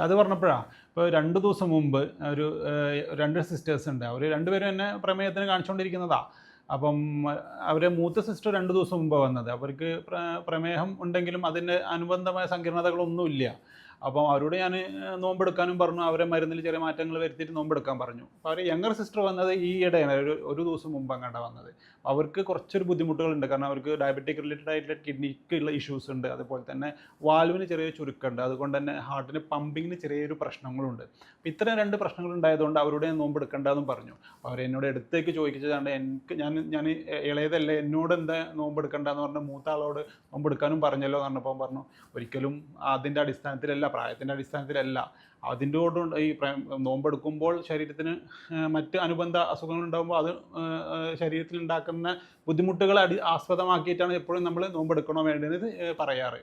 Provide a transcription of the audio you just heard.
അത് പറഞ്ഞപ്പോഴാണ് ഇപ്പോൾ 2 ദിവസം മുമ്പ് ഒരു 2 സിസ്റ്റേഴ്സ് ഉണ്ട്. അവർ രണ്ടുപേരും എന്നെ പ്രമേയത്തിന് കാണിച്ചുകൊണ്ടിരിക്കുന്നതാണ്. അപ്പം അവരെ മൂത്ത സിസ്റ്റർ 2 ദിവസം മുമ്പ് വന്നത്. അവർക്ക് പ്രമേഹം ഉണ്ടെങ്കിലും അതിൻ്റെ അനുബന്ധമായ സങ്കീർണതകളൊന്നുമില്ല. അപ്പം അവരോട് ഞാൻ നോമ്പെടുക്കാനും പറഞ്ഞു. അവരെ മരുന്നിൽ ചെറിയ മാറ്റങ്ങൾ വരുത്തിയിട്ട് നോമ്പെടുക്കാൻ പറഞ്ഞു. അപ്പോൾ അവർ യങ്ങർ സിസ്റ്റർ വന്നത് ഈ ഇടയാണ്, ഒരു ദിവസം മുമ്പ് അങ്ങോട്ടാണ് വന്നത്. അവർക്ക് കുറച്ചൊരു ബുദ്ധിമുട്ടുകളുണ്ട്. കാരണം അവർക്ക് ഡയബറ്റിക് റിലേറ്റഡ് ആയിട്ടുള്ള കിഡ്നിക്കുള്ള ഇഷ്യൂസ് ഉണ്ട്. അതുപോലെ തന്നെ വാൽവിന് ചെറിയ ചുരുക്കമുണ്ട്. അതുകൊണ്ട് തന്നെ ഹാർട്ടിന് പമ്പിങ്ങിന് ചെറിയൊരു പ്രശ്നങ്ങളുണ്ട്. അപ്പോൾ ഇത്തരം 2 പ്രശ്നങ്ങൾ ഉണ്ടായതുകൊണ്ട് അവരോട് ഞാൻ നോമ്പെടുക്കേണ്ടതെന്നും പറഞ്ഞു. അവർ എന്നോട് അടുത്തേക്ക് ചോദിച്ചതാണ്, എനിക്ക് ഞാൻ ഇളയതല്ലേ, എന്നോട് എന്താ നോമ്പെടുക്കേണ്ടതെന്ന് പറഞ്ഞ് മൂത്ത ആളോട് നോമ്പെടുക്കാനും പറഞ്ഞല്ലോ എന്ന് പറഞ്ഞപ്പോൾ പറഞ്ഞു, ഒരിക്കലും അതിൻ്റെ അടിസ്ഥാനത്തിലല്ല, പ്രായത്തിൻ്റെ അടിസ്ഥാനത്തിലല്ല. അതിൻ്റെയോടും ഈ നോമ്പെടുക്കുമ്പോൾ ശരീരത്തിന് മറ്റ് അനുബന്ധ അസുഖങ്ങൾ ഉണ്ടാകുമ്പോൾ അത് ശരീരത്തിൽ ഉണ്ടാക്കുന്ന ബുദ്ധിമുട്ടുകളെ ആസ്പദമാക്കിയിട്ടാണ് എപ്പോഴും നമ്മൾ നോമ്പെടുക്കണോ വേണ്ടത് പറയാറ്.